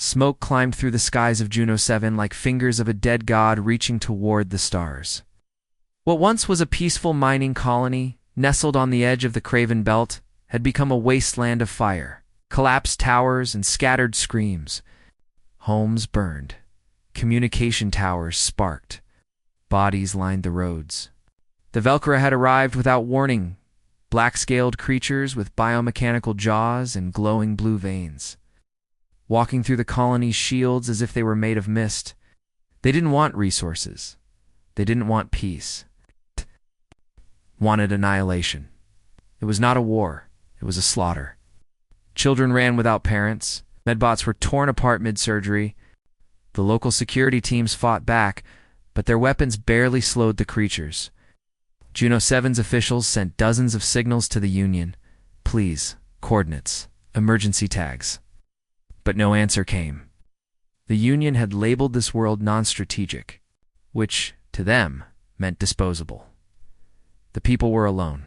Smoke climbed through the skies of Juno 7 like fingers of a dead god reaching toward the stars. What once was a peaceful mining colony, nestled on the edge of the Craven Belt, had become a wasteland of fire, collapsed towers and scattered screams. Homes burned. Communication towers sparked. Bodies lined the roads. The Velcro had arrived without warning, black-scaled creatures with biomechanical jaws and glowing blue veins. Walking through the colony's shields as if they were made of mist. They didn't want resources. They didn't want peace. Wanted annihilation. It was not a war. It was a slaughter. Children ran without parents. Medbots were torn apart mid-surgery. The local security teams fought back, but their weapons barely slowed the creatures. Juno 7's officials sent dozens of signals to the Union. Please, coordinates, emergency tags. But no answer came. The Union had labeled this world non-strategic, which, to them, meant disposable. The people were alone.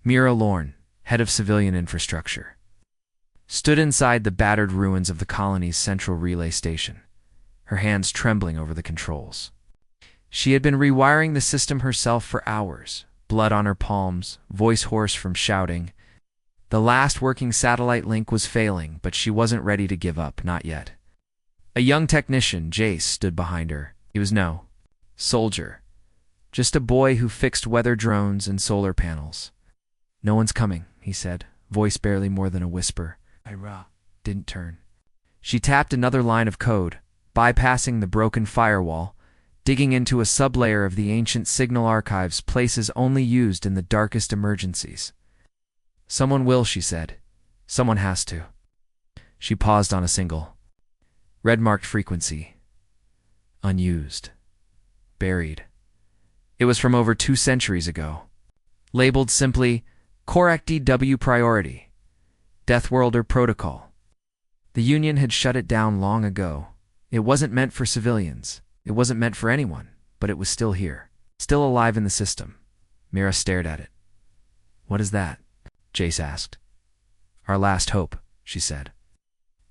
Mira Lorne, head of civilian infrastructure, stood inside the battered ruins of the colony's central relay station, her hands trembling over the controls. She had been rewiring the system herself for hours, blood on her palms, voice hoarse from shouting. The last working satellite link was failing, but she wasn't ready to give up, not yet. A young technician, Jace, stood behind her. He was no soldier, just a boy who fixed weather drones and solar panels. "No one's coming," he said, voice barely more than a whisper. Ira didn't turn. She tapped another line of code, bypassing the broken firewall, digging into a sublayer of the ancient signal archives, places only used in the darkest emergencies. "Someone will," she said. "Someone has to." She paused on a single. Red-marked frequency. Unused. Buried. It was from over 2 centuries ago. Labeled simply, Correct DW Priority. Deathworlder Protocol. The Union had shut it down long ago. It wasn't meant for civilians. It wasn't meant for anyone, but it was still here. Still alive in the system. Mira stared at it. "What is that?" Jace asked. "Our last hope," she said.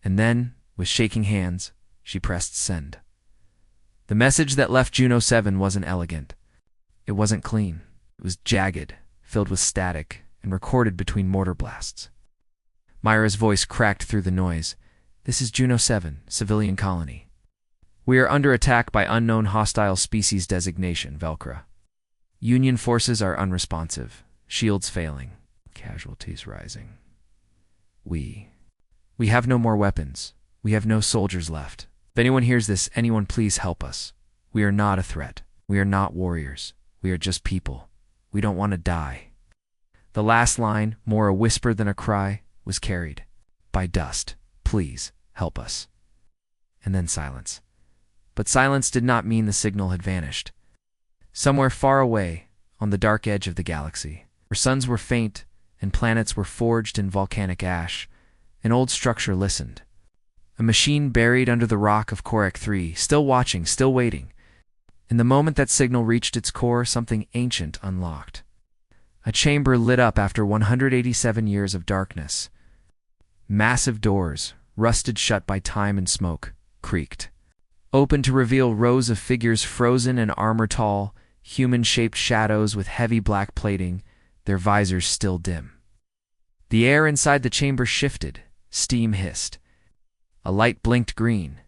And then, with shaking hands, she pressed send. The message that left Juno 7 wasn't elegant. It wasn't clean. It was jagged, filled with static, and recorded between mortar blasts. Myra's voice cracked through the noise. "This is Juno 7, civilian colony. We are under attack by unknown hostile species designation, Velcro. Union forces are unresponsive. Shields failing. Casualties rising. We have no more weapons. We have no soldiers left. If anyone hears this, anyone please help us. We are not a threat. We are not warriors. We are just people. We don't want to die." The last line, more a whisper than a cry, was carried. "By dust. Please, help us." And then silence. But silence did not mean the signal had vanished. Somewhere far away, on the dark edge of the galaxy, where suns were faint and planets were forged in volcanic ash, an old structure listened. A machine buried under the rock of Korek 3, still watching, still waiting. In the moment that signal reached its core, something ancient unlocked. A chamber lit up after 187 years of darkness. Massive doors, rusted shut by time and smoke, creaked. Open to reveal rows of figures frozen and armor-tall, human-shaped shadows with heavy black plating, their visors still dim. The air inside the chamber shifted, steam hissed. A light blinked green,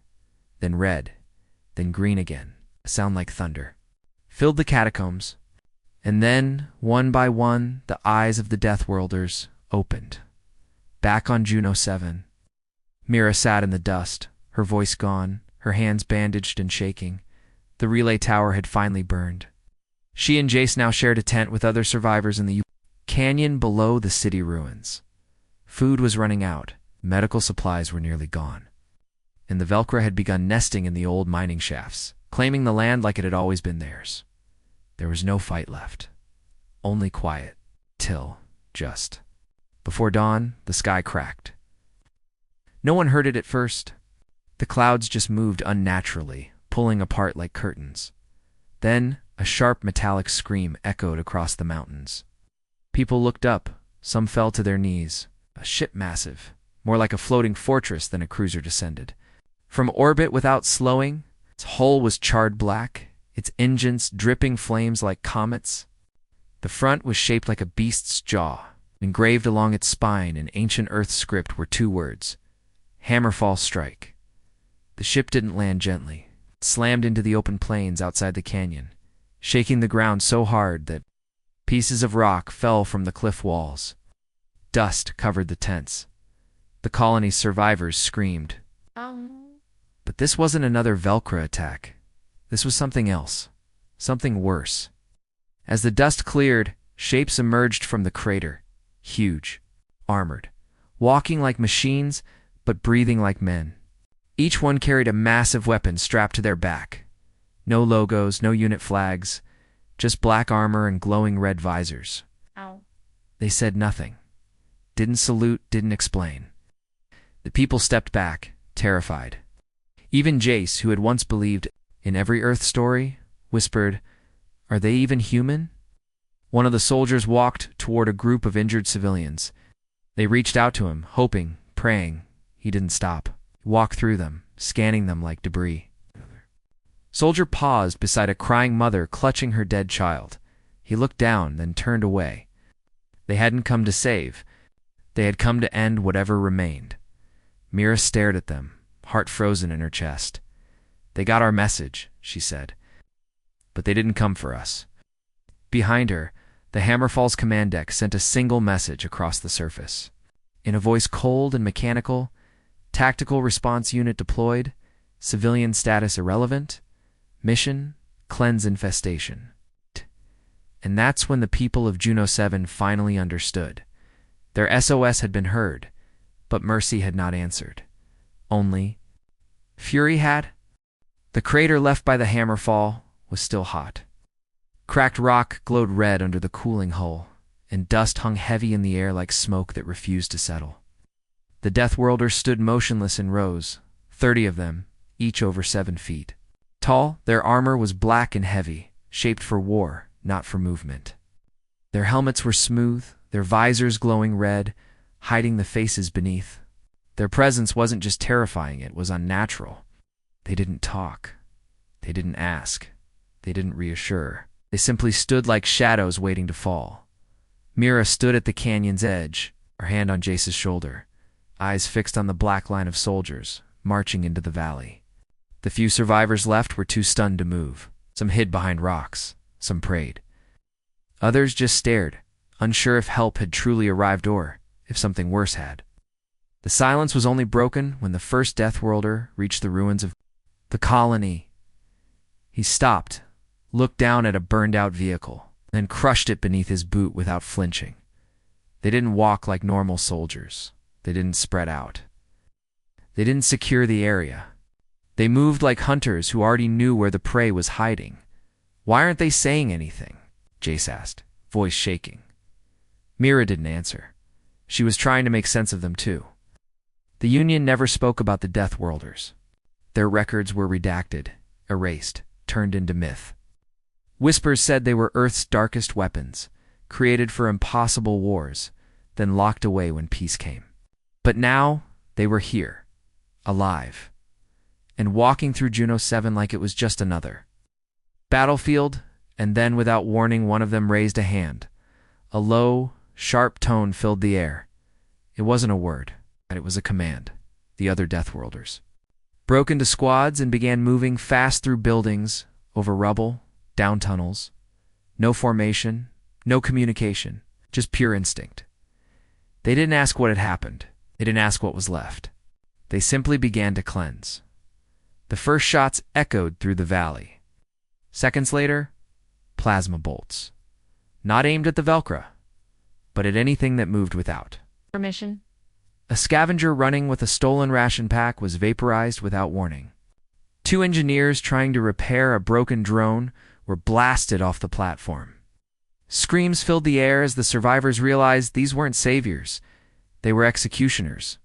then red, then green again, a sound like thunder. Filled the catacombs, and then, one by one, the eyes of the Deathworlders opened. Back on Juno 7. Mira sat in the dust, her voice gone, her hands bandaged and shaking. The relay tower had finally burned. She and Jace now shared a tent with other survivors in the canyon below the city ruins. Food was running out. Medical supplies were nearly gone. And the Velcro had begun nesting in the old mining shafts, claiming the land like it had always been theirs. There was no fight left. Only quiet. Till, just. Before dawn, the sky cracked. No one heard it at first. The clouds just moved unnaturally, pulling apart like curtains. Then, a sharp metallic scream echoed across the mountains. People looked up. Some fell to their knees. A ship massive, more like a floating fortress than a cruiser, descended. From orbit without slowing, its hull was charred black, its engines dripping flames like comets. The front was shaped like a beast's jaw. Engraved along its spine in ancient Earth script were two words: Hammerfall Strike. The ship didn't land gently. It slammed into the open plains outside the canyon, shaking the ground so hard that pieces of rock fell from the cliff walls. Dust covered the tents. The colony's survivors screamed. But this wasn't another Velcro attack. This was something else. Something worse. As the dust cleared, shapes emerged from the crater. Huge, armored, walking like machines, but breathing like men. Each one carried a massive weapon strapped to their back. No logos, no unit flags, just black armor and glowing red visors. Ow. They said nothing. Didn't salute, didn't explain. The people stepped back, terrified. Even Jace, who had once believed in every Earth story, whispered, "Are they even human?" One of the soldiers walked toward a group of injured civilians. They reached out to him, hoping, praying. He didn't stop. He walked through them, scanning them like debris. Soldier paused beside a crying mother clutching her dead child. He looked down, then turned away. They hadn't come to save. They had come to end whatever remained. Mira stared at them, heart frozen in her chest. "They got our message," she said. "But they didn't come for us." Behind her, the Hammerfall's command deck sent a single message across the surface. In a voice cold and mechanical, "Tactical response unit deployed. Civilian status irrelevant. Mission, cleanse infestation." And that's when the people of Juno 7 finally understood. Their SOS had been heard, but Mercy had not answered. Only Fury had. The crater left by the Hammerfall was still hot. Cracked rock glowed red under the cooling hull, and dust hung heavy in the air like smoke that refused to settle. The Deathworlders stood motionless in rows, 30 of them, each over 7 feet. Tall, their armor was black and heavy, shaped for war, not for movement. Their helmets were smooth, their visors glowing red, hiding the faces beneath. Their presence wasn't just terrifying, it was unnatural. They didn't talk. They didn't ask. They didn't reassure. They simply stood like shadows waiting to fall. Mira stood at the canyon's edge, her hand on Jace's shoulder, eyes fixed on the black line of soldiers marching into the valley. The few survivors left were too stunned to move. Some hid behind rocks, some prayed. Others just stared, unsure if help had truly arrived or if something worse had. The silence was only broken when the first Deathworlder reached the ruins of the colony. He stopped, looked down at a burned-out vehicle, then crushed it beneath his boot without flinching. They didn't walk like normal soldiers. They didn't spread out. They didn't secure the area. They moved like hunters who already knew where the prey was hiding. "Why aren't they saying anything?" Jace asked, voice shaking. Mira didn't answer. She was trying to make sense of them too. The Union never spoke about the Deathworlders. Their records were redacted, erased, turned into myth. Whispers said they were Earth's darkest weapons, created for impossible wars, then locked away when peace came. But now, they were here, alive, and walking through Juno 7 like it was just another battlefield, and then without warning one of them raised a hand. A low, sharp tone filled the air. It wasn't a word, but it was a command. The other Deathworlders broke into squads and began moving fast through buildings, over rubble, down tunnels. No formation, no communication, just pure instinct. They didn't ask what had happened. They didn't ask what was left. They simply began to cleanse. The first shots echoed through the valley. Seconds later, plasma bolts. Not aimed at the Velcro, but at anything that moved without. Permission? A scavenger running with a stolen ration pack was vaporized without warning. 2 engineers trying to repair a broken drone were blasted off the platform. Screams filled the air as the survivors realized these weren't saviors. They were executioners.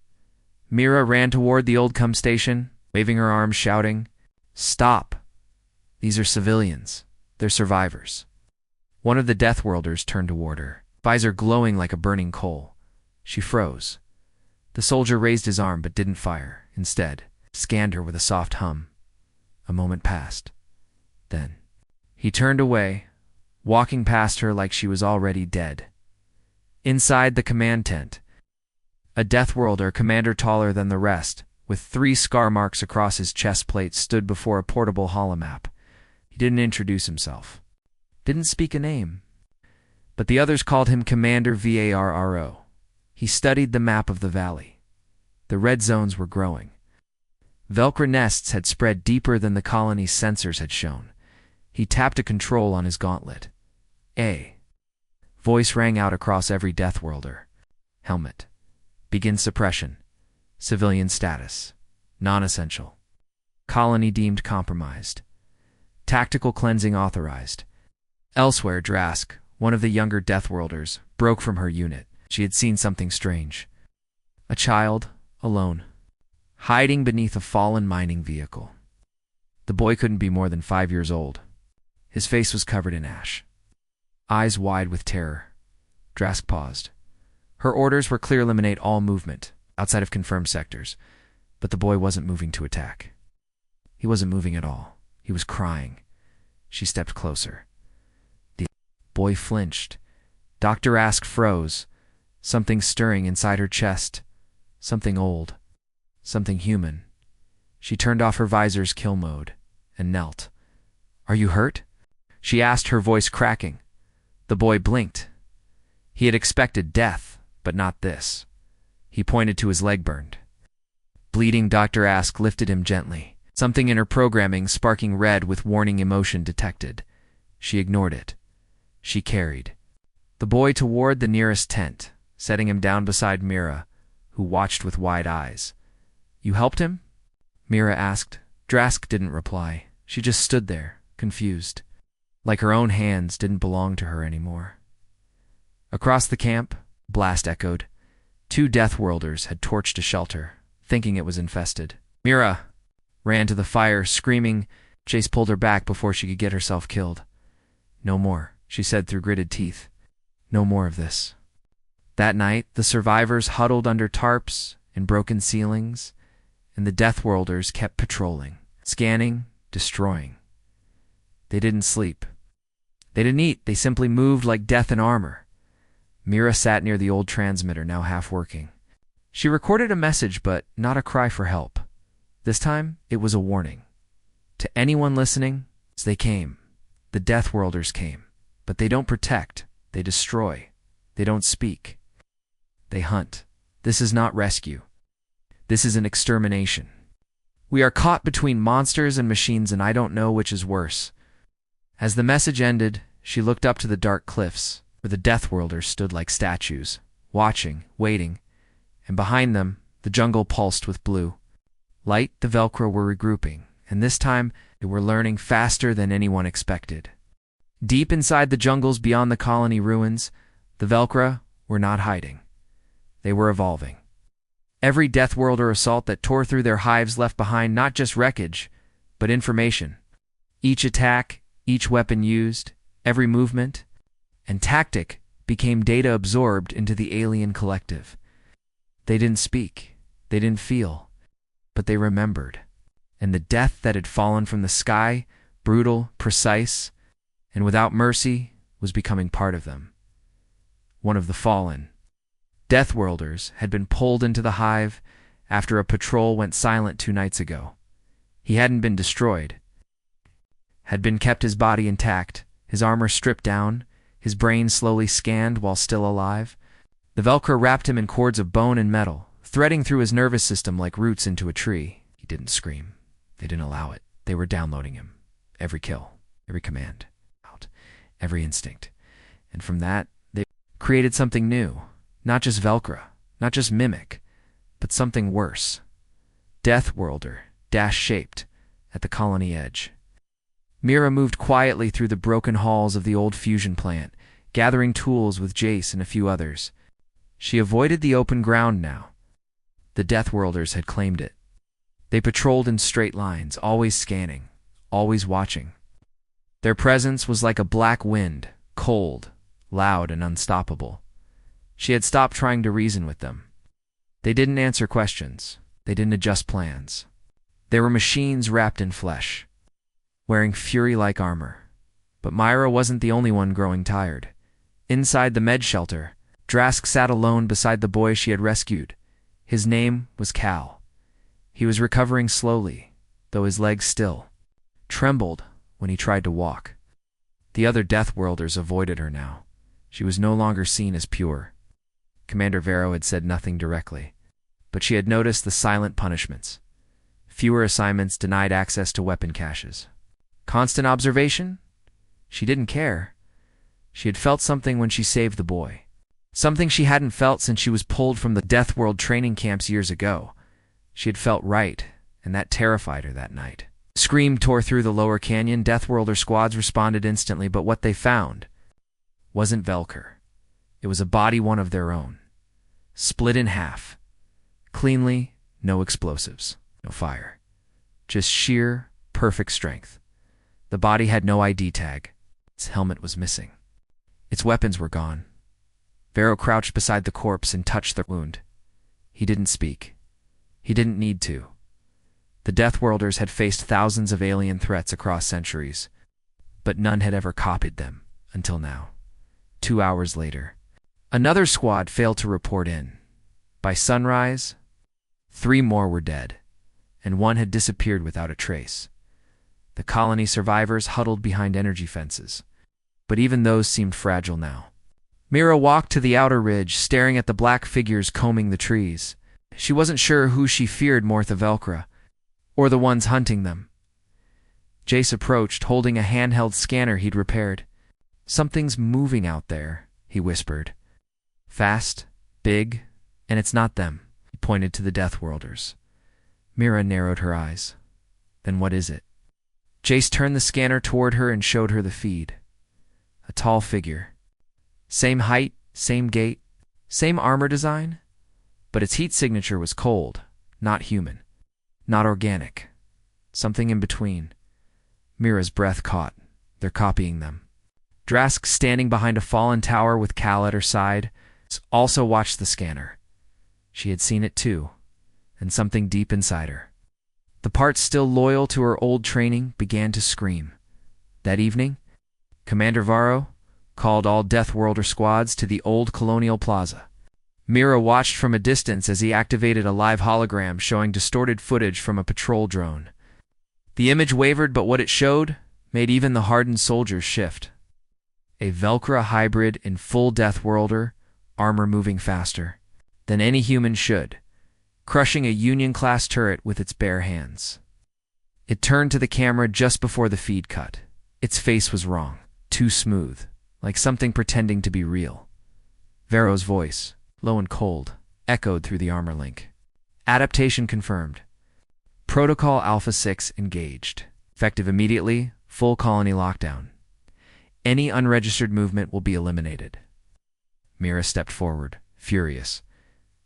Mira ran toward the old cum station, waving her arms, shouting, "Stop! These are civilians. They're survivors." One of the Deathworlders turned toward her, visor glowing like a burning coal. She froze. The soldier raised his arm but didn't fire. Instead, scanned her with a soft hum. A moment passed. Then he turned away, walking past her like she was already dead. Inside the command tent, a Deathworlder commander taller than the rest, with 3 scar marks across his chest plate, stood before a portable holomap. He didn't introduce himself, didn't speak a name, but the others called him Commander Varro. He studied the map of the valley. The red zones were growing. Velcro nests had spread deeper than the colony's sensors had shown. He tapped a control on his gauntlet. A voice rang out across every Deathworlder. Helmet. Begin suppression. Civilian status. Non-essential. Colony deemed compromised. Tactical cleansing authorized. Elsewhere, Drask, one of the younger Deathworlders, broke from her unit. She had seen something strange. A child, alone, hiding beneath a fallen mining vehicle. The boy couldn't be more than 5 years old. His face was covered in ash. Eyes wide with terror. Drask paused. Her orders were clear: eliminate all movement outside of confirmed sectors, but the boy wasn't moving to attack. He wasn't moving at all. He was crying. She stepped closer. The boy flinched. Dr. Ask froze, something stirring inside her chest, something old, something human. She turned off her visor's kill mode and knelt. "Are you hurt?" she asked, her voice cracking. The boy blinked. He had expected death, but not this. He pointed to his leg burned. Bleeding, Dr. Ask lifted him gently, something in her programming sparking red with warning emotion detected. She ignored it. She carried the boy toward the nearest tent, setting him down beside Mira, who watched with wide eyes. "You helped him?" Mira asked. Drask didn't reply. She just stood there, confused, like her own hands didn't belong to her anymore. Across the camp, blast echoed. 2 Deathworlders had torched a shelter, thinking it was infested. Mira ran to the fire, screaming. Chase pulled her back before she could get herself killed. "No more," she said through gritted teeth. "No more of this." That night, the survivors huddled under tarps and broken ceilings, and the Deathworlders kept patrolling, scanning, destroying. They didn't sleep. They didn't eat. They simply moved like death in armor. Mira sat near the old transmitter, now half working. She recorded a message, but not a cry for help. This time, it was a warning. To anyone listening, they came. The Deathworlders came. But they don't protect. They destroy. They don't speak. They hunt. This is not rescue. This is an extermination. We are caught between monsters and machines, and I don't know which is worse. As the message ended, she looked up to the dark cliffs, where the Deathworlders stood like statues, watching, waiting, and behind them, the jungle pulsed with blue. Light, the Velcro were regrouping, and this time they were learning faster than anyone expected. Deep inside the jungles beyond the colony ruins, the Velcro were not hiding. They were evolving. Every Deathworlder assault that tore through their hives left behind not just wreckage, but information. Each attack, each weapon used, every movement and tactic became data absorbed into the alien collective. They didn't speak, they didn't feel, but they remembered. And the death that had fallen from the sky, brutal, precise, and without mercy, was becoming part of them. One of the fallen Deathworlders had been pulled into the hive after a patrol went silent 2 nights ago. He hadn't been destroyed, had been kept his body intact, his armor stripped down, his brain slowly scanned while still alive. The Velcro wrapped him in cords of bone and metal, threading through his nervous system like roots into a tree. He didn't scream. They didn't allow it. They were downloading him. Every kill, every command, out, every instinct. And from that, they created something new. Not just Velcro, not just Mimic, but something worse. Deathworlder, dash-shaped, at the colony edge. Mira moved quietly through the broken halls of the old fusion plant, gathering tools with Jace and a few others. She avoided the open ground now. The Deathworlders had claimed it. They patrolled in straight lines, always scanning, always watching. Their presence was like a black wind, cold, loud, and unstoppable. She had stopped trying to reason with them. They didn't answer questions. They didn't adjust plans. They were machines wrapped in flesh, wearing fury-like armor. But Myra wasn't the only one growing tired. Inside the med shelter, Drask sat alone beside the boy she had rescued. His name was Cal. He was recovering slowly, though his legs still trembled when he tried to walk. The other Deathworlders avoided her now. She was no longer seen as pure. Commander Vero had said nothing directly, but she had noticed the silent punishments. Fewer assignments, denied access to weapon caches. Constant observation? She didn't care. She had felt something when she saved the boy. Something she hadn't felt since she was pulled from the Deathworld training camps years ago. She had felt right, and that terrified her that night. Scream tore through the lower canyon. Deathworlder squads responded instantly, but what they found wasn't Velker. It was a body one of their own. Split in half. Cleanly, no explosives, no fire. Just sheer, perfect strength. The body had no ID tag. Its helmet was missing. Its weapons were gone. Vero crouched beside the corpse and touched the wound. He didn't speak. He didn't need to. The Deathworlders had faced thousands of alien threats across centuries, but none had ever copied them until now. 2 hours later, another squad failed to report in. By sunrise, 3 more were dead, and 1 had disappeared without a trace. The colony survivors huddled behind energy fences, but even those seemed fragile now. Mira walked to the outer ridge, staring at the black figures combing the trees. She wasn't sure who she feared more, the Velcra, or the ones hunting them. Jace approached, holding a handheld scanner he'd repaired. "Something's moving out there," he whispered. "Fast, big, and it's not them." He pointed to the Deathworlders. Mira narrowed her eyes. "Then what is it?" Jace turned the scanner toward her and showed her the feed. A tall figure. Same height, same gait, same armor design, but its heat signature was cold, not human, not organic. Something in between. Mira's breath caught. They're copying them. Drask, standing behind a fallen tower with Cal at her side, also watched the scanner. She had seen it too, and something deep inside her, the part still loyal to her old training, began to scream. That evening, Commander Varro called all Deathworlder squads to the old Colonial Plaza. Mira watched from a distance as he activated a live hologram showing distorted footage from a patrol drone. The image wavered, but what it showed made even the hardened soldiers shift. A Velcra hybrid in full Deathworlder, armor moving faster than any human should, crushing a Union-class turret with its bare hands. It turned to the camera just before the feed cut. Its face was wrong, too smooth, like something pretending to be real. Vero's voice, low and cold, echoed through the armor link. "Adaptation confirmed. Protocol Alpha 6 engaged. Effective immediately, full colony lockdown. Any unregistered movement will be eliminated." Mira stepped forward, furious.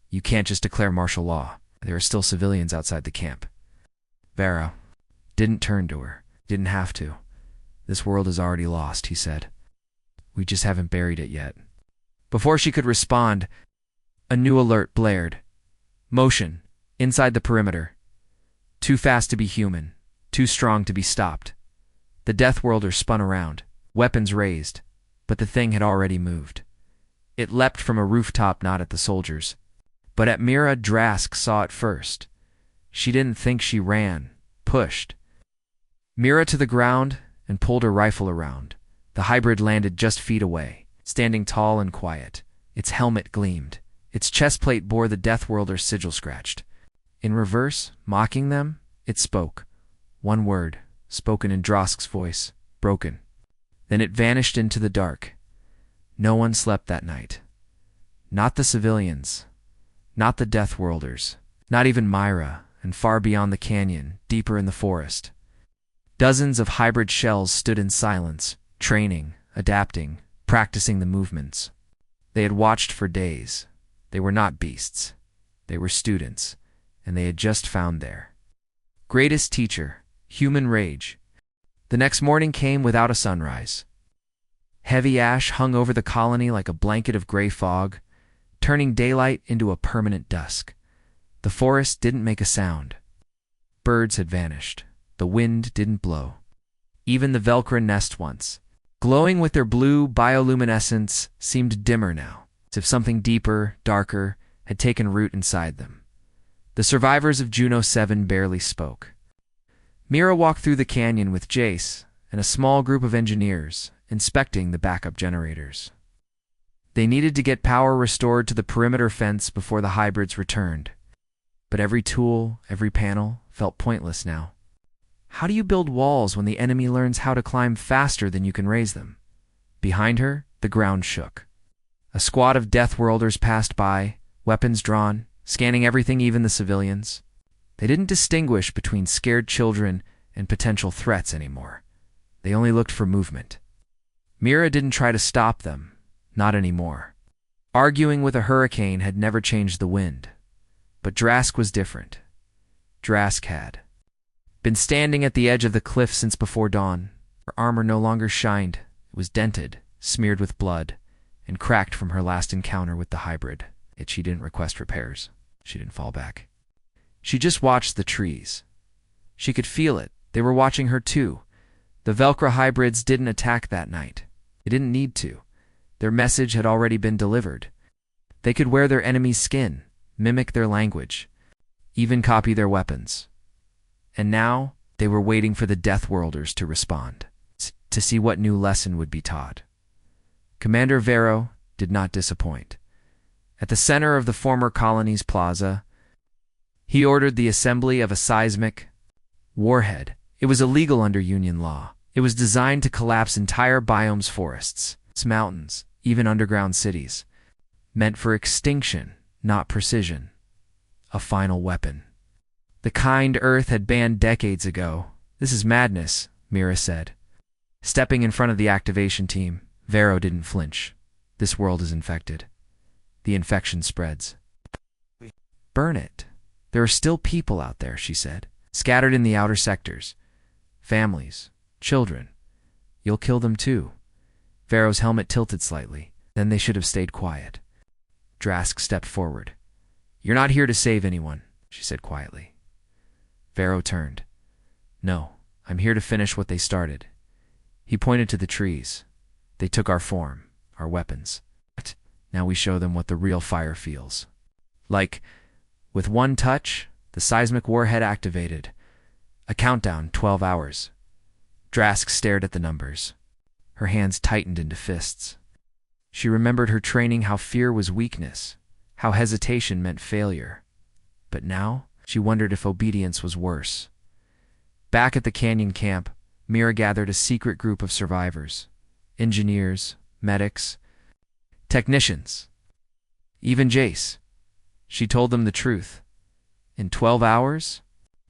"You can't just declare martial law. There are still civilians outside the camp." Vero didn't turn to her. Didn't have to. "This world is already lost," he said. "We just haven't buried it yet." Before she could respond, a new alert blared. Motion, inside the perimeter. Too fast to be human, too strong to be stopped. The Deathworlder spun around, weapons raised, but the thing had already moved. It leapt from a rooftop, not at the soldiers, but at Mira. Drask saw it first. She didn't think, she ran, pushed Mira to the ground and pulled her rifle around. The hybrid landed just feet away, standing tall and quiet. Its helmet gleamed. Its chest plate bore the Deathworlder sigil scratched. In reverse, mocking them, it spoke. One word, spoken in Drask's voice, broken. Then it vanished into the dark. No one slept that night. Not the civilians. Not the Deathworlders. Not even Myra, and far beyond the canyon, deeper in the forest. Dozens of hybrid shells stood in silence, training, adapting, practicing the movements. They had watched for days. They were not beasts. They were students, and they had just found their greatest teacher, human rage. The next morning came without a sunrise. Heavy ash hung over the colony like a blanket of gray fog, turning daylight into a permanent dusk. The forest didn't make a sound. Birds had vanished. The wind didn't blow. Even the Velcro nest once, glowing with their blue bioluminescence, seemed dimmer now, as if something deeper, darker, had taken root inside them. The survivors of Juno 7 barely spoke. Mira walked through the canyon with Jace and a small group of engineers, inspecting the backup generators. They needed to get power restored to the perimeter fence before the hybrids returned. But every tool, every panel, felt pointless now. How do you build walls when the enemy learns how to climb faster than you can raise them? Behind her, the ground shook. A squad of Deathworlders passed by, weapons drawn, scanning everything, even the civilians. They didn't distinguish between scared children and potential threats anymore. They only looked for movement. Mira didn't try to stop them, not anymore. Arguing with a hurricane had never changed the wind. But Drask was different. Drask had been standing at the edge of the cliff since before dawn. Her armor no longer shined. It was dented, smeared with blood, and cracked from her last encounter with the hybrid. Yet she didn't request repairs. She didn't fall back. She just watched the trees. She could feel it. They were watching her too. The Velcro hybrids didn't attack that night. They didn't need to. Their message had already been delivered. They could wear their enemy's skin, mimic their language, even copy their weapons. And now they were waiting for the Deathworlders to respond, to see what new lesson would be taught. Commander Vero did not disappoint. At the center of the former colony's plaza, he ordered the assembly of a seismic warhead. It was illegal under Union law. It was designed to collapse entire biomes, forests, mountains, even underground cities. Meant for extinction, not precision. A final weapon. The kind Earth had banned decades ago. This is madness, Mira said. Stepping in front of the activation team, Vero didn't flinch. This world is infected. The infection spreads. Burn it. There are still people out there, she said, scattered in the outer sectors. Families, children. You'll kill them too. Vero's helmet tilted slightly. Then they should have stayed quiet. Drask stepped forward. You're not here to save anyone, she said quietly. Vero turned. No, I'm here to finish what they started. He pointed to the trees. They took our form, our weapons. Now we show them what the real fire feels. Like, with one touch, the seismic warhead activated. A countdown, 12 hours. Drask stared at the numbers. Her hands tightened into fists. She remembered her training, how fear was weakness, how hesitation meant failure. But now, she wondered if obedience was worse. Back at the canyon camp, Mira gathered a secret group of survivors. Engineers, medics, technicians. Even Jace. She told them the truth. In 12 hours,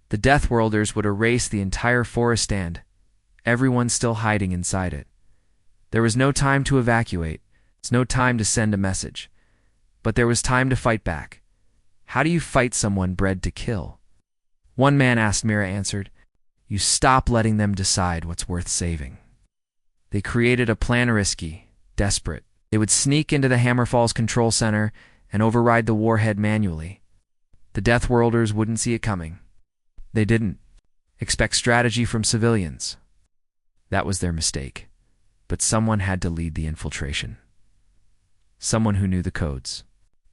the Deathworlders would erase the entire forest stand, everyone still hiding inside it. There was no time to evacuate. There's no time to send a message. But there was time to fight back. How do you fight someone bred to kill? One man asked. Mira answered, you stop letting them decide what's worth saving. They created a plan, risky, desperate. They would sneak into the Hammerfall's control center and override the warhead manually. The Deathworlders wouldn't see it coming. They didn't expect strategy from civilians. That was their mistake. But someone had to lead the infiltration. Someone who knew the codes,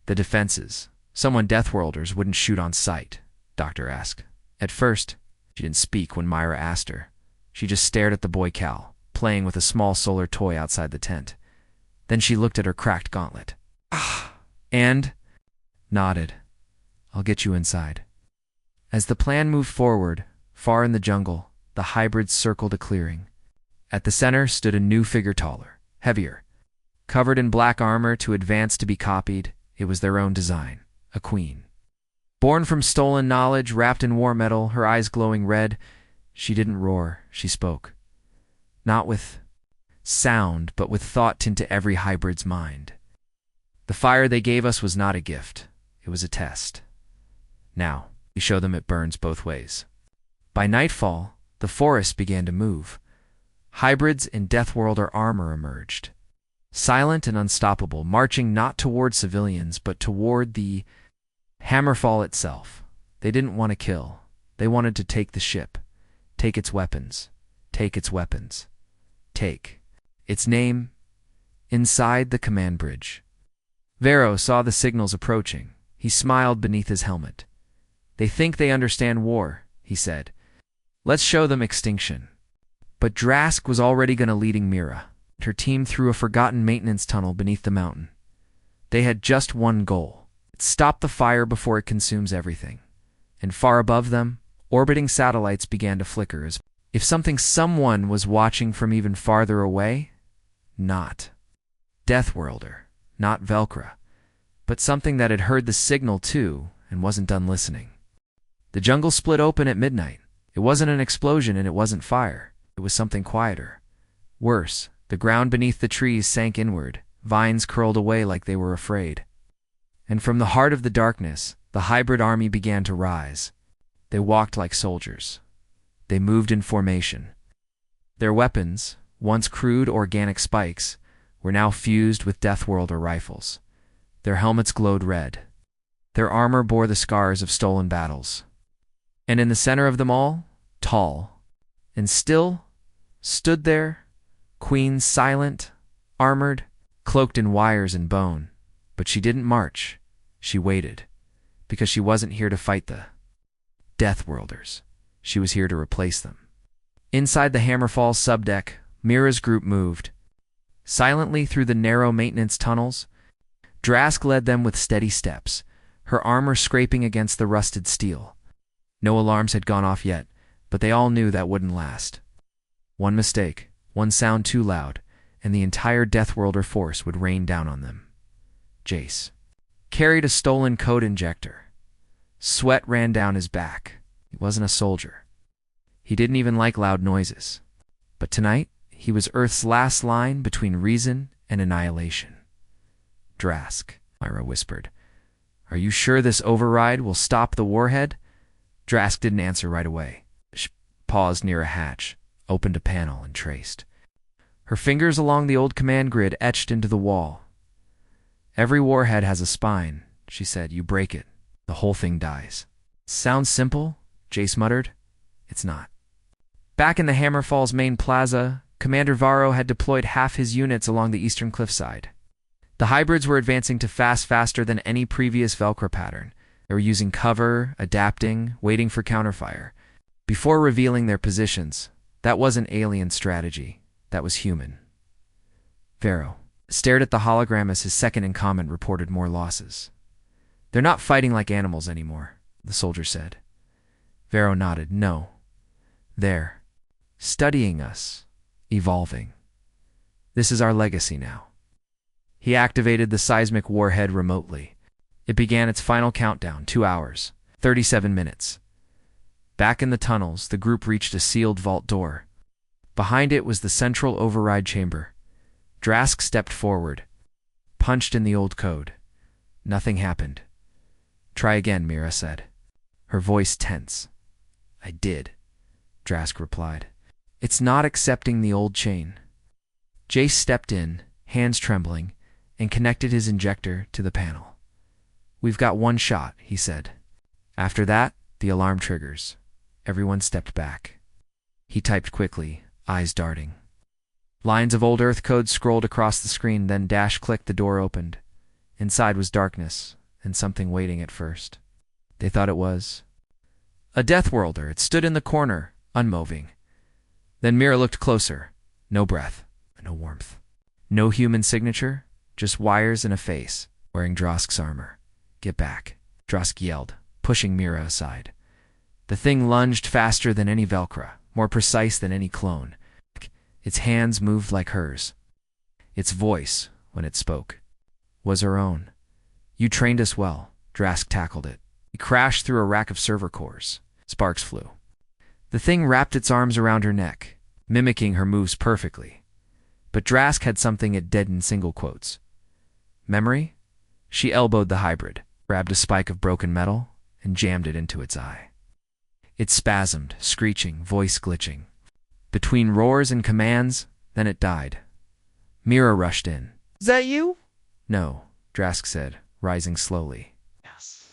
the defenses. Someone Deathworlders wouldn't shoot on sight, Doctor asked. At first, she didn't speak when Myra asked her. She just stared at the boy Cal, playing with a small solar toy outside the tent. Then she looked at her cracked gauntlet. And nodded. I'll get you inside. As the plan moved forward, far in the jungle, the hybrids circled a clearing. At the center stood a new figure, taller, heavier. Covered in black armor to advance to be copied, it was their own design, a queen. Born from stolen knowledge, wrapped in war metal, her eyes glowing red, she didn't roar, she spoke. Not with sound, but with thought into every hybrid's mind. The fire they gave us was not a gift, it was a test. Now, we show them it burns both ways. By nightfall, the forest began to move. Hybrids in Deathworlder armor emerged. Silent and unstoppable, marching not toward civilians, but toward the Hammerfall itself. They didn't want to kill. They wanted to take the ship. Take its weapons. Take its weapons. Take its name. Inside the command bridge. Vero saw the signals approaching. He smiled beneath his helmet. They think they understand war, he said. Let's show them extinction. But Drask was already going to leading Mira, her team through a forgotten maintenance tunnel beneath the mountain. They had just one goal. Stop the fire before it consumes everything. And far above them, orbiting satellites began to flicker as if someone was watching from even farther away. Not Deathworlder, not Velcro, but something that had heard the signal too and wasn't done listening. The jungle split open at midnight. It wasn't an explosion and it wasn't fire. It was something quieter. Worse, the ground beneath the trees sank inward. Vines curled away like they were afraid. And from the heart of the darkness, the hybrid army began to rise. They walked like soldiers. They moved in formation. Their weapons, once crude organic spikes, were now fused with Deathworlder rifles. Their helmets glowed red. Their armor bore the scars of stolen battles. And in the center of them all, tall and still, stood there, Queen, silent, armored, cloaked in wires and bone. But she didn't march. She waited, because she wasn't here to fight the Deathworlders. She was here to replace them. Inside the Hammerfall subdeck, Mira's group moved. Silently through the narrow maintenance tunnels, Drask led them with steady steps, her armor scraping against the rusted steel. No alarms had gone off yet, but they all knew that wouldn't last. One mistake, one sound too loud, and the entire Deathworlder force would rain down on them. Jace carried a stolen code injector. Sweat ran down his back. He wasn't a soldier. He didn't even like loud noises. But tonight, he was Earth's last line between reason and annihilation. Drask, Myra whispered. Are you sure this override will stop the warhead? Drask didn't answer right away. She paused near a hatch, opened a panel, and traced. Her fingers along the old command grid etched into the wall. Every warhead has a spine, she said. You break it, the whole thing dies. Sounds simple, Jace muttered. It's not. Back in the Hammerfall's main plaza, Commander Varro had deployed half his units along the eastern cliffside. The hybrids were advancing to faster than any previous Velcro pattern. They were using cover, adapting, waiting for counterfire. Before revealing their positions, that wasn't alien strategy. That was human. Varro stared at the hologram as his second-in-command reported more losses. They're not fighting like animals anymore, the soldier said. Varro nodded. No. They're studying us, evolving. This is our legacy now. He activated the seismic warhead remotely. It began its final countdown, 2 hours, 37 minutes. Back in the tunnels, the group reached a sealed vault door. Behind it was the central override chamber. Drask stepped forward, punched in the old code. Nothing happened. Try again, Mira said, her voice tense. I did, Drask replied. It's not accepting the old chain. Jace stepped in, hands trembling, and connected his injector to the panel. We've got one shot, he said. After that, the alarm triggers. Everyone stepped back. He typed quickly, eyes darting. Lines of old Earth code scrolled across the screen, then clicked, the door opened. Inside was darkness, and something waiting at first. They thought it was a Deathworlder. It stood in the corner, unmoving. Then Mira looked closer. No breath, no warmth. No human signature, just wires and a face, wearing Drask's armor. Get back, Drask yelled, pushing Mira aside. The thing lunged faster than any Velcro, more precise than any clone. Its hands moved like hers. Its voice, when it spoke, was her own. You trained us well, Drask tackled it. It crashed through a rack of server cores. Sparks flew. The thing wrapped its arms around her neck, mimicking her moves perfectly. But Drask had something it dead in single quotes. Memory? She elbowed the hybrid, grabbed a spike of broken metal, and jammed it into its eye. It spasmed, screeching, voice glitching. Between roars and commands, then it died. Mira rushed in. Is that you? No, Drask said, rising slowly. Yes.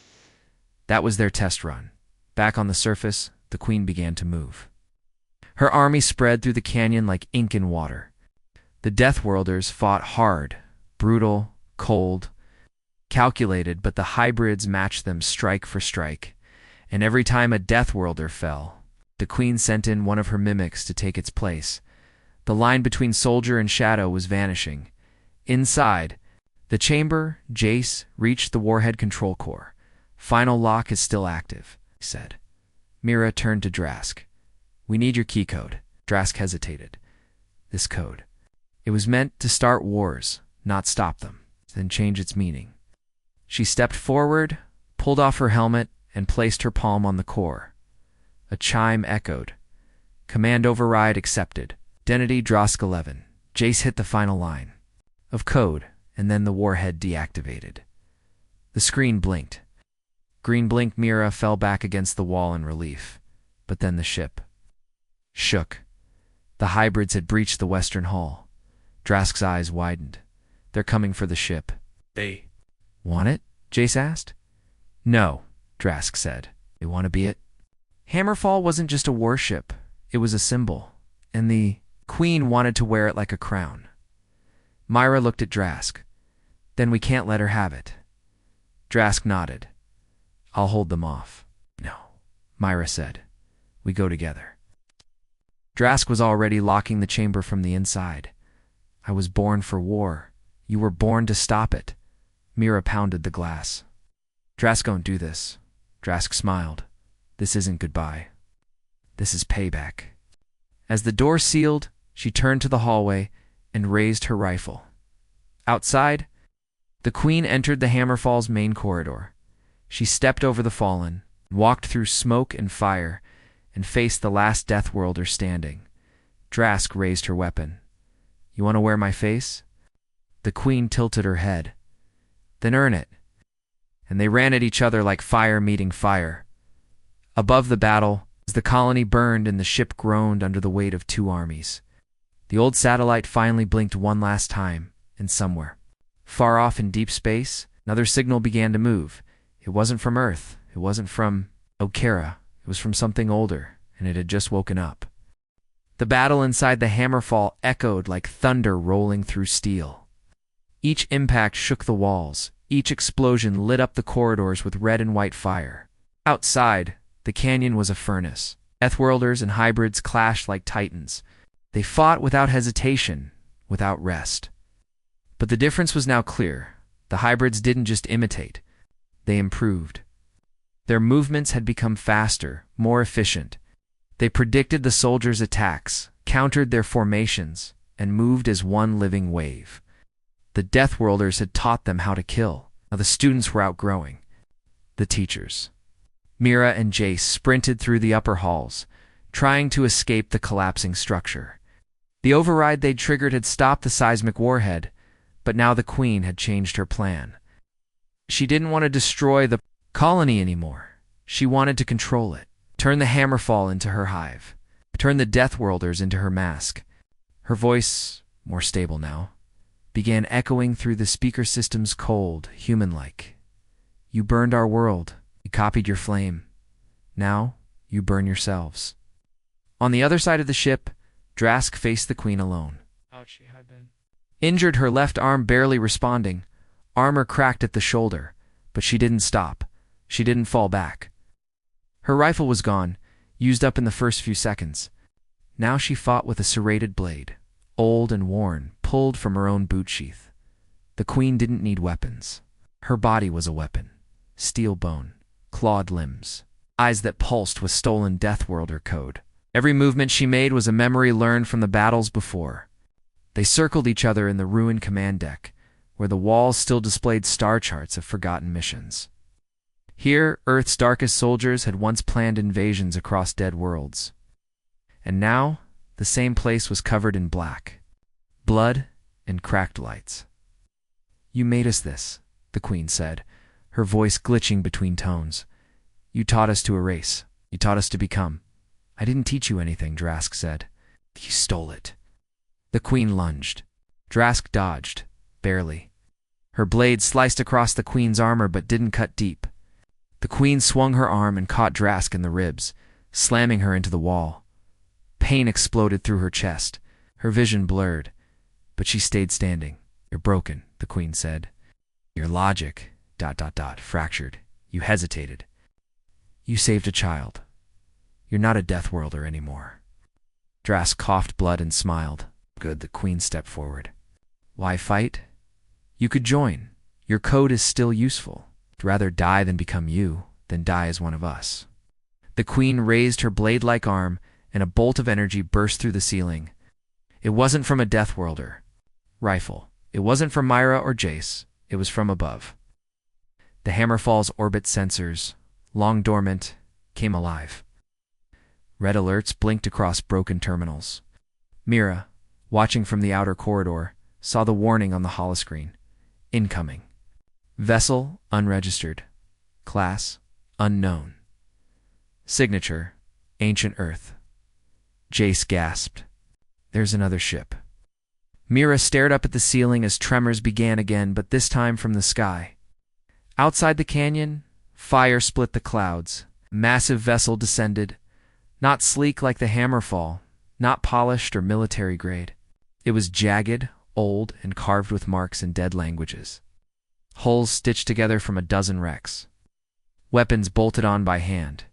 That was their test run. Back on the surface, the queen began to move. Her army spread through the canyon like ink in water. The Deathworlders fought hard, brutal, cold, calculated, but the hybrids matched them strike for strike. And every time a Deathworlder fell, the queen sent in one of her mimics to take its place. The line between soldier and shadow was vanishing. Inside the chamber, Jace reached the warhead control core. "Final lock is still active," he said. Mira turned to Drask. "We need your key code." Drask hesitated. "This code. It was meant to start wars, not stop them, then change its meaning." She stepped forward, pulled off her helmet, and placed her palm on the core. A chime echoed. "Command override accepted. Identity Drask 11. Jace hit the final line of code, and then the warhead deactivated. The screen blinked. Green blink. Mira fell back against the wall in relief. But then the ship shook. The hybrids had breached the western hull. Drask's eyes widened. "They're coming for the ship." "They want it?" Jace asked. "No," Drask said. "They want to be it." Hammerfall wasn't just a warship. It was a symbol. And the queen wanted to wear it like a crown. Myra looked at Drask. "Then we can't let her have it." Drask nodded. "I'll hold them off." "No," Myra said. "We go together." Drask was already locking the chamber from the inside. "I was born for war. You were born to stop it." Mira pounded the glass. "Drask won't do this." Drask smiled. "This isn't goodbye. This is payback." As the door sealed, she turned to the hallway and raised her rifle. Outside, the queen entered the Hammerfall's main corridor. She stepped over the fallen, walked through smoke and fire, and faced the last Deathworlder standing. Drask raised her weapon. "You want to wear my face?" The queen tilted her head. "Then earn it." And they ran at each other like fire meeting fire. Above the battle, as the colony burned and the ship groaned under the weight of two armies, the old satellite finally blinked one last time, and somewhere, far off in deep space, another signal began to move. It wasn't from Earth. It wasn't from Okara. It was from something older, and it had just woken up. The battle inside the Hammerfall echoed like thunder rolling through steel. Each impact shook the walls. Each explosion lit up the corridors with red and white fire. Outside, the canyon was a furnace. Deathworlders and hybrids clashed like titans. They fought without hesitation, without rest. But the difference was now clear. The hybrids didn't just imitate. They improved. Their movements had become faster, more efficient. They predicted the soldiers' attacks, countered their formations, and moved as one living wave. The Deathworlders had taught them how to kill. Now the students were outgrowing the teachers. Mira and Jace sprinted through the upper halls, trying to escape the collapsing structure. The override they'd triggered had stopped the seismic warhead, but now the queen had changed her plan. She didn't want to destroy the colony anymore. She wanted to control it, turn the Hammerfall into her hive, turn the Deathworlders into her mask. Her voice, more stable now, began echoing through the speaker systems, cold, human-like. "You burned our world. You copied your flame. Now, you burn yourselves." On the other side of the ship, Drask faced the queen alone. How'd she have been? Injured, her left arm barely responding. Armor cracked at the shoulder, but she didn't stop. She didn't fall back. Her rifle was gone, used up in the first few seconds. Now she fought with a serrated blade, old and worn, pulled from her own boot sheath. The queen didn't need weapons. Her body was a weapon. Steel bone, clawed limbs, eyes that pulsed with stolen Deathworlder code. Every movement she made was a memory learned from the battles before. They circled each other in the ruined command deck, where the walls still displayed star charts of forgotten missions. Here, Earth's darkest soldiers had once planned invasions across dead worlds. And now, the same place was covered in black, blood, and cracked lights. "You made us this," the queen said, her voice glitching between tones. "You taught us to erase. You taught us to become." "I didn't teach you anything," Drask said. "You stole it." The queen lunged. Drask dodged, barely. Her blade sliced across the queen's armor but didn't cut deep. The queen swung her arm and caught Drask in the ribs, slamming her into the wall. Pain exploded through her chest. Her vision blurred, but she stayed standing. "You're broken," the queen said. "Your logic, fractured. You hesitated. You saved a child. You're not a Deathworlder anymore." Drask coughed blood and smiled. "Good," the queen stepped forward. "Why fight? You could join. Your code is still useful. I'd rather die than become you, than die as one of us." The queen raised her blade-like arm, and a bolt of energy burst through the ceiling. It wasn't from a Deathworlder rifle. It wasn't from Myra or Jace. It was from above. The Hammerfall's orbit sensors, long dormant, came alive. Red alerts blinked across broken terminals. Mira, watching from the outer corridor, saw the warning on the holoscreen. Incoming. Vessel unregistered. Class unknown. Signature Ancient Earth. Jace gasped. "There's another ship." Mira stared up at the ceiling as tremors began again, but this time from the sky. Outside the canyon, fire split the clouds. A massive vessel descended, not sleek like the Hammerfall, not polished or military grade. It was jagged, old, and carved with marks in dead languages. Hulls stitched together from a dozen wrecks. Weapons bolted on by hand.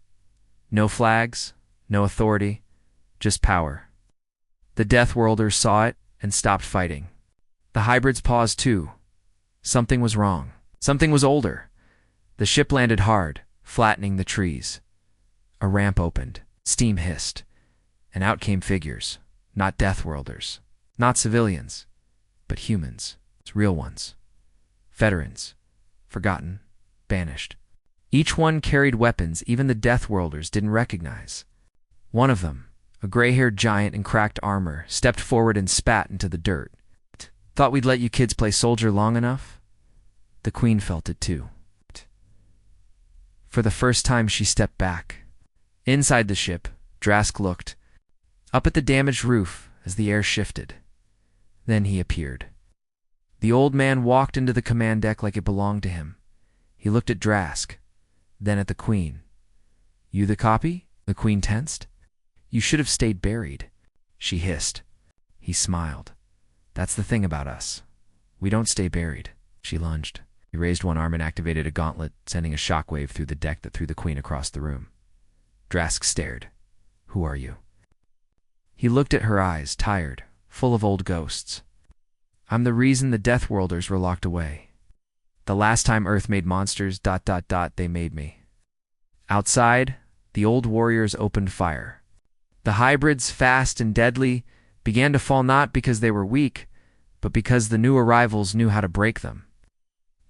No flags, no authority, just power. The Deathworlders saw it and stopped fighting. The hybrids paused too. Something was wrong. Something was older. The ship landed hard, flattening the trees. A ramp opened. Steam hissed. And out came figures. Not Deathworlders. Not civilians. But humans. Real ones. Veterans. Forgotten. Banished. Each one carried weapons even the Deathworlders didn't recognize. One of them, a gray-haired giant in cracked armor, stepped forward and spat into the dirt. "Thought we'd let you kids play soldier long enough?" The queen felt it too. For the first time she stepped back. Inside the ship, Drask looked up at the damaged roof as the air shifted. Then he appeared. The old man walked into the command deck like it belonged to him. He looked at Drask, then at the queen. "You the copy?" The queen tensed. "You should have stayed buried," she hissed. He smiled. "That's the thing about us. We don't stay buried." She lunged. He raised one arm and activated a gauntlet, sending a shockwave through the deck that threw the queen across the room. Drask stared. "Who are you?" He looked at her eyes, tired, full of old ghosts. "I'm the reason the Deathworlders were locked away. The last time Earth made monsters, they made me." Outside, the old warriors opened fire. The hybrids, fast and deadly, began to fall not because they were weak, but because the new arrivals knew how to break them.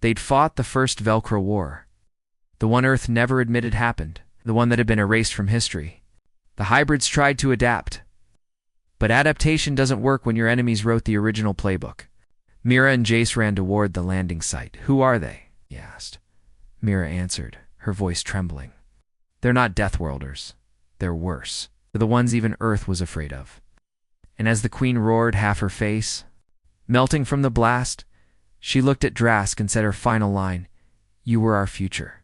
They'd fought the first Velcro War. The one Earth never admitted happened, the one that had been erased from history. The hybrids tried to adapt. But adaptation doesn't work when your enemies wrote the original playbook. Mira and Jace ran toward the landing site. "Who are they?" he asked. Mira answered, her voice trembling. "They're not Deathworlders. They're worse. They're the ones even Earth was afraid of." And as the queen roared, half her face melting from the blast, she looked at Drask and said her final line, "You were our future."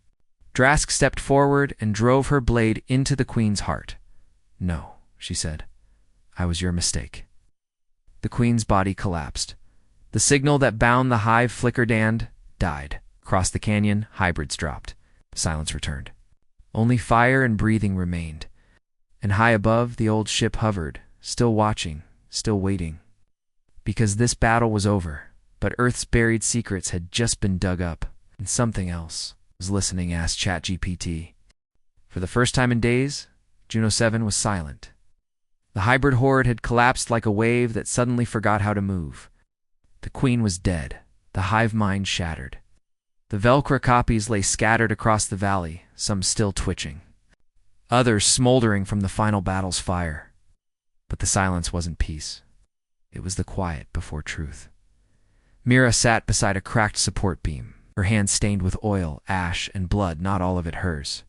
Drask stepped forward and drove her blade into the queen's heart. "No," she said. "I was your mistake." The queen's body collapsed. The signal that bound the hive flickered and died. Across the canyon, hybrids dropped. Silence returned. Only fire and breathing remained. And high above, the old ship hovered, still watching, still waiting. Because this battle was over, but Earth's buried secrets had just been dug up, and something else was listening, asked ChatGPT. For the first time in days, Juno 7 was silent. The hybrid horde had collapsed like a wave that suddenly forgot how to move. The queen was dead, the hive mind shattered. The Velcro copies lay scattered across the valley, some still twitching, others smoldering from the final battle's fire. But the silence wasn't peace. It was the quiet before truth. Mira sat beside a cracked support beam, her hands stained with oil, ash, and blood, not all of it hers.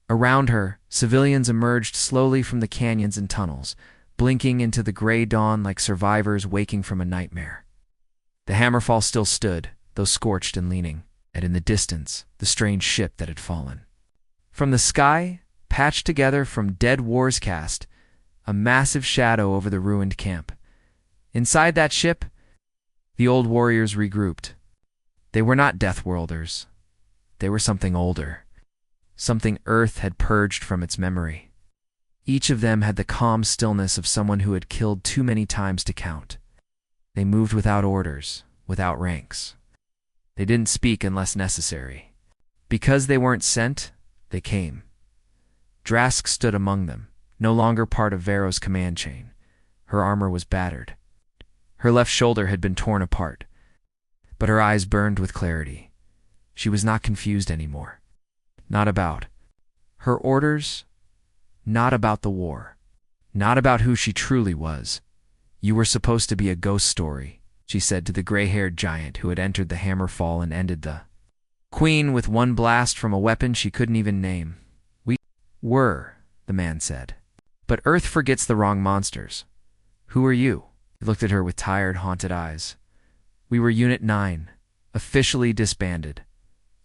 Around her, civilians emerged slowly from the canyons and tunnels, blinking into the gray dawn like survivors waking from a nightmare. The Hammerfall still stood, though scorched and leaning, and in the distance, the strange ship that had fallen. From the sky, patched together from dead wars cast, a massive shadow over the ruined camp. Inside that ship, the old warriors regrouped. They were not Deathworlders. They were something older, something Earth had purged from its memory. Each of them had the calm stillness of someone who had killed too many times to count. They moved without orders, without ranks. They didn't speak unless necessary. Because they weren't sent, they came. Drask stood among them, no longer part of Vero's command chain. Her armor was battered. Her left shoulder had been torn apart, but her eyes burned with clarity. She was not confused anymore. Not about her orders, not about the war, not about who she truly was. "You were supposed to be a ghost story," she said to the gray-haired giant who had entered the Hammerfall and ended the Queen with one blast from a weapon she couldn't even name. "We were," the man said. "But Earth forgets the wrong monsters. Who are you?" He looked at her with tired, haunted eyes. "We were Unit 9, officially disbanded.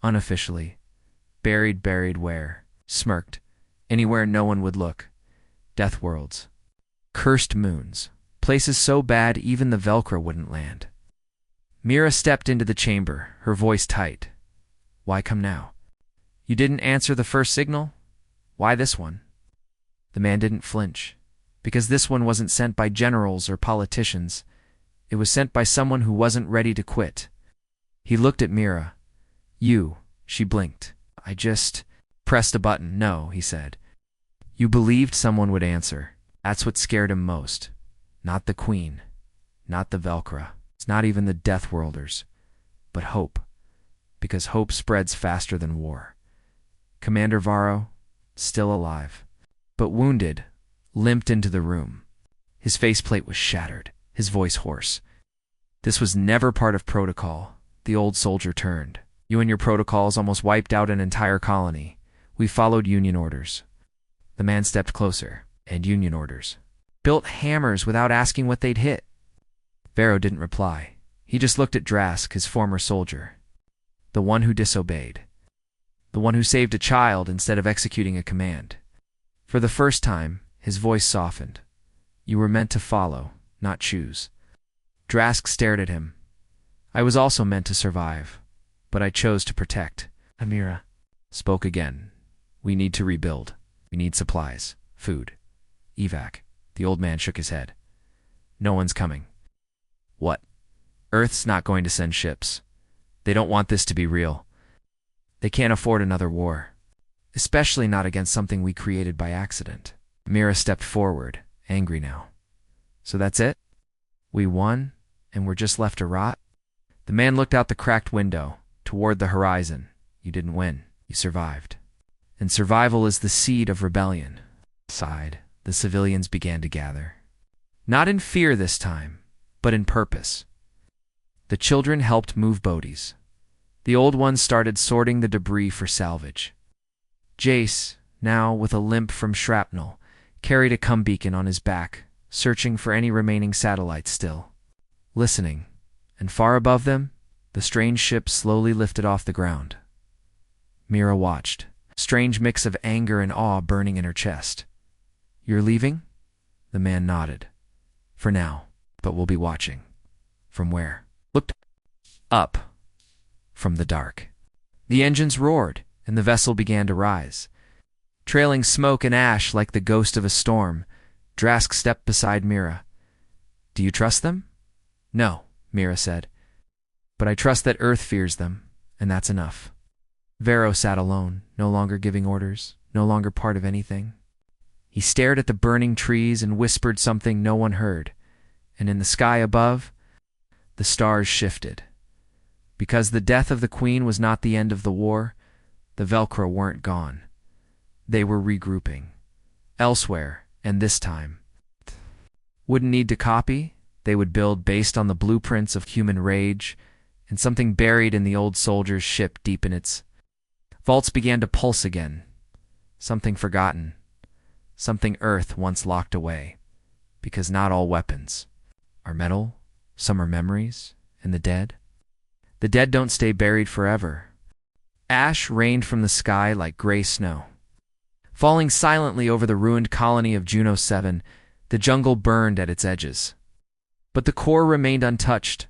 Unofficially. Buried where?" Smirked. "Anywhere no one would look. Deathworlds. Cursed moons. Places so bad even the Velcro wouldn't land." Mira stepped into the chamber, her voice tight. "Why come now? You didn't answer the first signal? Why this one?" The man didn't flinch. Because this one wasn't sent by generals or politicians. It was sent by someone who wasn't ready to quit. He looked at Mira. "You," she blinked. "I just pressed a button." "No," he said. "You believed someone would answer. That's what scared him most. Not the Queen. Not the Velcro. It's not even the Deathworlders. But hope. Because hope spreads faster than war. Commander Varro, still alive, but wounded, limped into the room. His faceplate was shattered, his voice hoarse. "This was never part of protocol." The old soldier turned. "You and your protocols almost wiped out an entire colony. We followed Union orders." The man stepped closer. "And Union orders? Built hammers without asking what they'd hit." Vero didn't reply. He just looked at Drask, his former soldier. The one who disobeyed. The one who saved a child instead of executing a command. For the first time, his voice softened. "You were meant to follow, not choose." Drask stared at him. "I was also meant to survive, but I chose to protect." Amira spoke again. "We need to rebuild. We need supplies, food, evac." The old man shook his head. "No one's coming." "What? Earth's not going to send ships. They don't want this to be real. They can't afford another war. Especially not against something we created by accident." Mira stepped forward, angry now. "So that's it? We won, and we're just left to rot?" The man looked out the cracked window, toward the horizon. "You didn't win. You survived. And survival is the seed of rebellion." Sighed. The civilians began to gather. Not in fear this time, but in purpose. The children helped move bodies. The old ones started sorting the debris for salvage. Jace, now with a limp from shrapnel, carried a cum beacon on his back, searching for any remaining satellites still. Listening, and far above them, the strange ship slowly lifted off the ground. Mira watched, a strange mix of anger and awe burning in her chest. "You're leaving?" The man nodded. "For now, but we'll be watching." "From where?" "Looked up." "From the dark." The engines roared, and the vessel began to rise. Trailing smoke and ash like the ghost of a storm, Drask stepped beside Mira. "Do you trust them?" "No," Mira said. "But I trust that Earth fears them, and that's enough." Vero sat alone, no longer giving orders, no longer part of anything. He stared at the burning trees and whispered something no one heard, and in the sky above, the stars shifted. Because the death of the Queen was not the end of the war, the Velcro weren't gone. They were regrouping. Elsewhere, and this time. Wouldn't need to copy. They would build based on the blueprints of human rage, and something buried in the old soldier's ship deep in its vaults began to pulse again. Something forgotten. Something Earth once locked away. Because not all weapons are metal, some are memories, and the dead don't stay buried forever. Ash rained from the sky like gray snow. Falling silently over the ruined colony of Juno 7, the jungle burned at its edges. But the core remained untouched,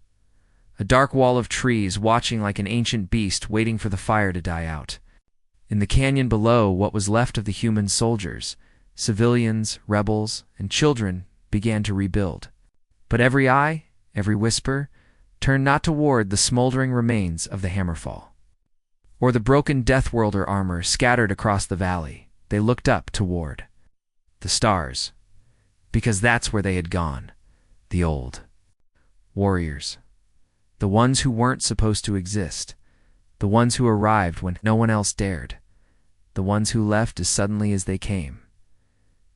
a dark wall of trees watching like an ancient beast waiting for the fire to die out. In the canyon below, what was left of the human soldiers, civilians, rebels, and children began to rebuild. But every eye, every whisper, turned not toward the smoldering remains of the Hammerfall, or the broken Deathworlder armor scattered across the valley. They looked up toward the stars, because that's where they had gone, the old warriors, the ones who weren't supposed to exist, the ones who arrived when no one else dared, the ones who left as suddenly as they came.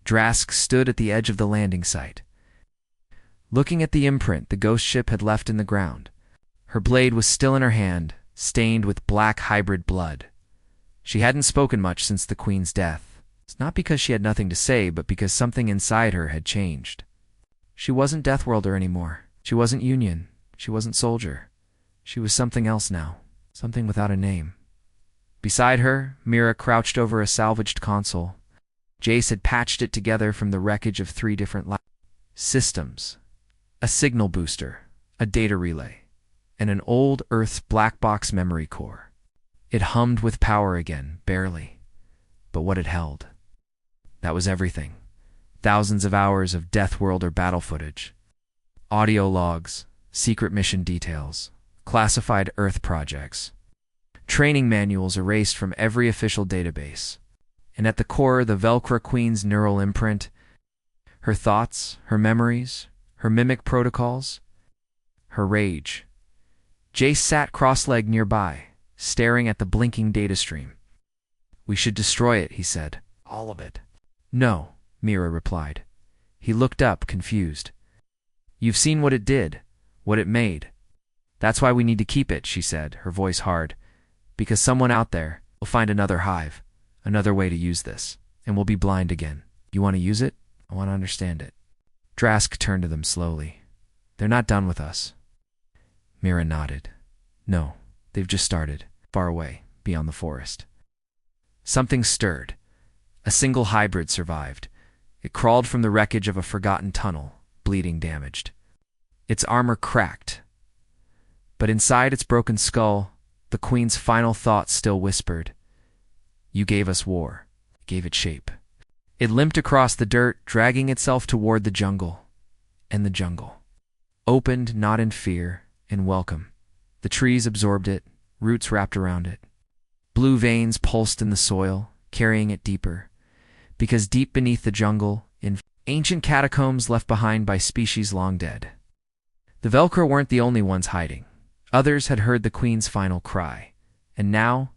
Drask stood at the edge of the landing site, looking at the imprint the ghost ship had left in the ground. Her blade was still in her hand, stained with black hybrid blood. She hadn't spoken much since the Queen's death. It's not because she had nothing to say, but because something inside her had changed. She wasn't Deathworlder anymore. She wasn't Union. She wasn't Soldier. She was something else now, something without a name. Beside her, Mira crouched over a salvaged console. Jace had patched it together from the wreckage of 3 different systems: a signal booster, a data relay, and an old Earth's black box memory core. It hummed with power again, barely, but what it held, that was everything. Thousands of hours of Deathworlder battle footage, audio logs, secret mission details, classified Earth projects, training manuals erased from every official database, and at the core, the Velcro Queen's neural imprint, her thoughts, her memories, her mimic protocols, her rage. Jace sat cross-legged nearby, staring at the blinking data stream. "We should destroy it," he said. "All of it." "No," Mira replied. He looked up, confused. "You've seen what it did, what it made. That's why we need to keep it," she said, her voice hard. "Because someone out there will find another hive, another way to use this, and we'll be blind again. You want to use it? I want to understand it." Drask turned to them slowly. "They're not done with us." Mira nodded. "No, they've just started, far away, beyond the forest." Something stirred. A single hybrid survived. It crawled from the wreckage of a forgotten tunnel, bleeding damaged. Its armor cracked. But inside its broken skull, the Queen's final thought still whispered, "You gave us war. Gave it shape." It limped across the dirt, dragging itself toward the jungle. And the jungle opened, not in fear, in welcome. The trees absorbed it, roots wrapped around it. Blue veins pulsed in the soil, carrying it deeper. Because deep beneath the jungle, in ancient catacombs left behind by species long dead, the Velcro weren't the only ones hiding. Others had heard the Queen's final cry. And now,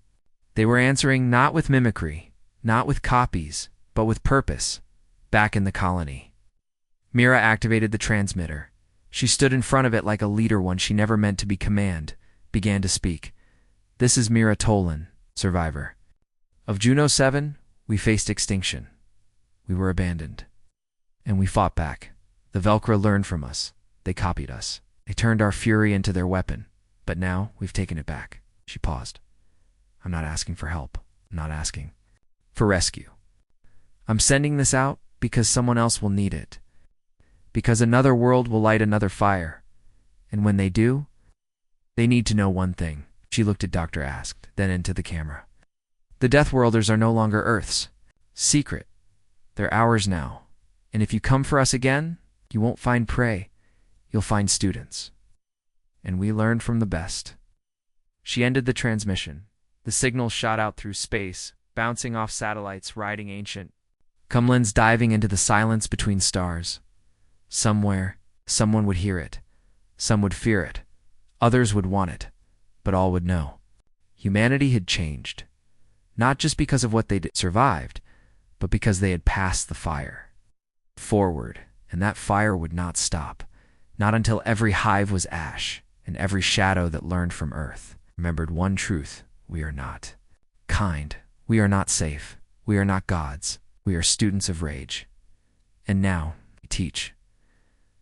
they were answering not with mimicry, not with copies, but with purpose, back in the colony. Mira activated the transmitter. She stood in front of it like a leader one she never meant to be command, began to speak. "This is Mira Tolan, survivor. Of Juno 7, we faced extinction. We were abandoned. And we fought back. The Velcro learned from us. They copied us. They turned our fury into their weapon. But now, we've taken it back." She paused. "I'm not asking for help. I'm not asking for rescue. I'm sending this out because someone else will need it. Because another world will light another fire. And when they do, they need to know one thing." She looked at Dr. Ask, then into the camera. "The Deathworlders are no longer Earth's secret. They're ours now. And if you come for us again, you won't find prey. You'll find students. And we learned from the best." She ended the transmission. The signal shot out through space, bouncing off satellites riding ancient Cumlins, diving into the silence between stars. Somewhere, someone would hear it. Some would fear it. Others would want it. But all would know. Humanity had changed. Not just because of what they'd survived, but because they had passed the fire. Forward, and that fire would not stop. Not until every hive was ash, and every shadow that learned from Earth remembered one truth: we are not kind. We are not safe. We are not gods. We are students of rage. And now, we teach.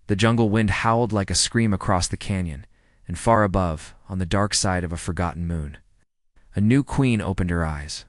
The jungle wind howled like a scream across the canyon, and far above, on the dark side of a forgotten moon, a new queen opened her eyes.